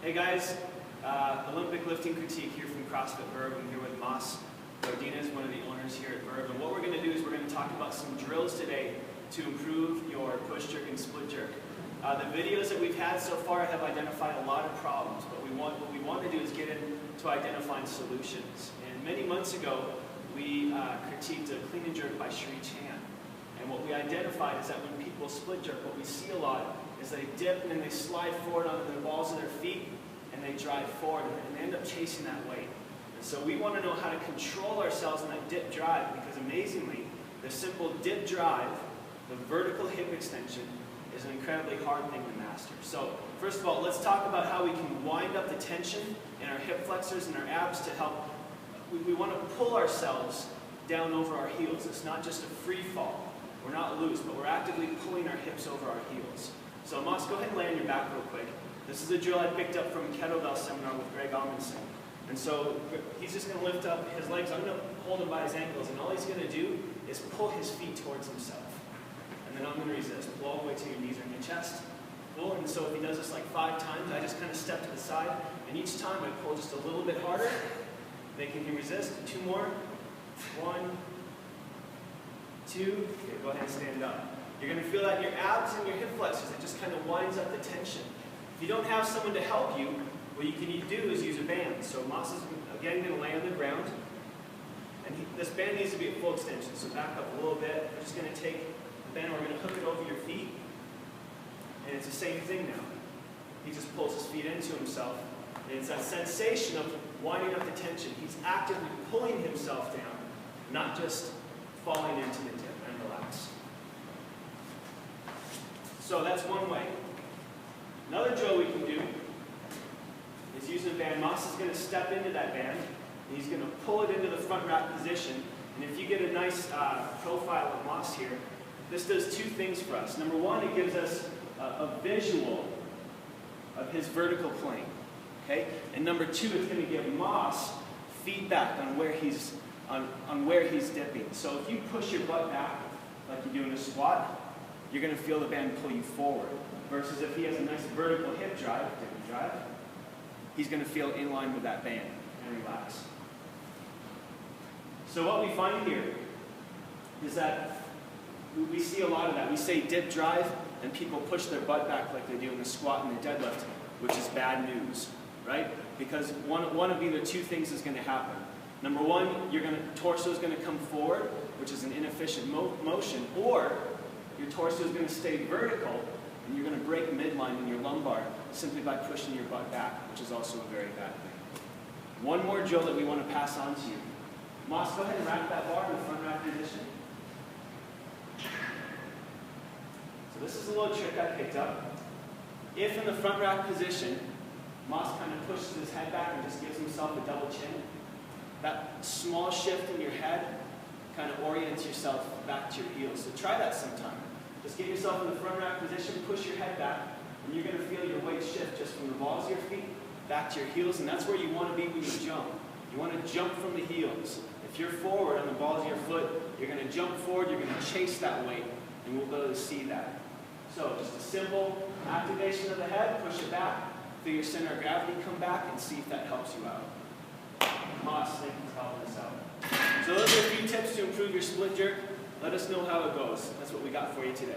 Hey guys, Olympic lifting critique here from CrossFit Verb. I'm here with Mas Godinez, one of the owners here at Verb. And what we're going to do is we're going to talk about some drills today to improve your push jerk and split jerk. The videos that we've had so far have identified a lot of problems, but what we want to do is get into identifying solutions. And many months ago, we critiqued a clean and jerk by Sri Chan. And what we identified is that when people split jerk, what we see a lot is they dip and then they slide forward onto the balls of their feet and they drive forward and they end up chasing that weight. And so we want to know how to control ourselves in that dip drive, because amazingly, the simple dip drive, the vertical hip extension, is an incredibly hard thing to master. So first of all, let's talk about how we can wind up the tension in our hip flexors and our abs to help. We want to pull ourselves down over our heels. It's not just a free fall. We're not loose, but we're actively pulling our hips over our heels. So Mas, go ahead and lay on your back real quick. This is a drill I picked up from a kettlebell seminar with Greg Palmisano. And so he's just going to lift up his legs. I'm going to hold him by his ankles, and all he's going to do is pull his feet towards himself. And then I'm going to resist. Pull all the way to your knees or your chest. Pull, and so if he does this like 5 times, I just kind of step to the side, and each time I pull just a little bit harder. Can you resist? 2 more. 1, 2. Okay, go ahead and stand up. You're going to feel that in your abs and your hip flexors. It just kind of winds up the tension. If you don't have someone to help you, what you can do is use a band. So Mas is again going to lay on the ground. And this band needs to be at full extension. So back up a little bit. We're just going to take the band, we're going to hook it over your feet. And it's the same thing now. He just pulls his feet into himself. And it's that sensation of winding up the tension. He's actively pulling himself down, not just falling into the dip. And relax. So that's one way. Another drill we can do is using a band. Mas is going to step into that band, and he's going to pull it into the front rack position. And if you get a nice profile of Mas here, this does 2 things for us. Number 1, it gives us a visual of his vertical plane. Okay? And number 2, it's going to give Mas feedback on where he's dipping. So if you push your butt back like you do in a squat, you're going to feel the band pull you forward. Versus if he has a nice vertical hip drive, he's going to feel in line with that band and relax. So what we find here is that we see a lot of that. We say dip drive, and people push their butt back like they do in the squat and the deadlift, which is bad news, right? Because one of either 2 things is going to happen. Number 1, your torso is going to come forward, which is an inefficient motion, or your torso is going to stay vertical, and you're going to break midline in your lumbar simply by pushing your butt back, which is also a very bad thing. One more drill that we want to pass on to you. Mas, go ahead and rack that bar in the front rack position. So this is a little trick I picked up. If in the front rack position, Mas kind of pushes his head back and just gives himself a double chin, that small shift in your head kind of orients yourself back to your heels. So try that sometime. Just get yourself in the front rack position, push your head back, and you're going to feel your weight shift just from the balls of your feet back to your heels, and that's where you want to be when you jump. You want to jump from the heels. If you're forward on the balls of your foot, you're going to jump forward, you're going to chase that weight, and we'll be able to see that. So just a simple activation of the head, push it back, feel your center of gravity come back, and see if that helps you out. Mas, thank you for helping us out. So those are a few tips to improve your split jerk. Let us know how it goes. That's what we got for you today.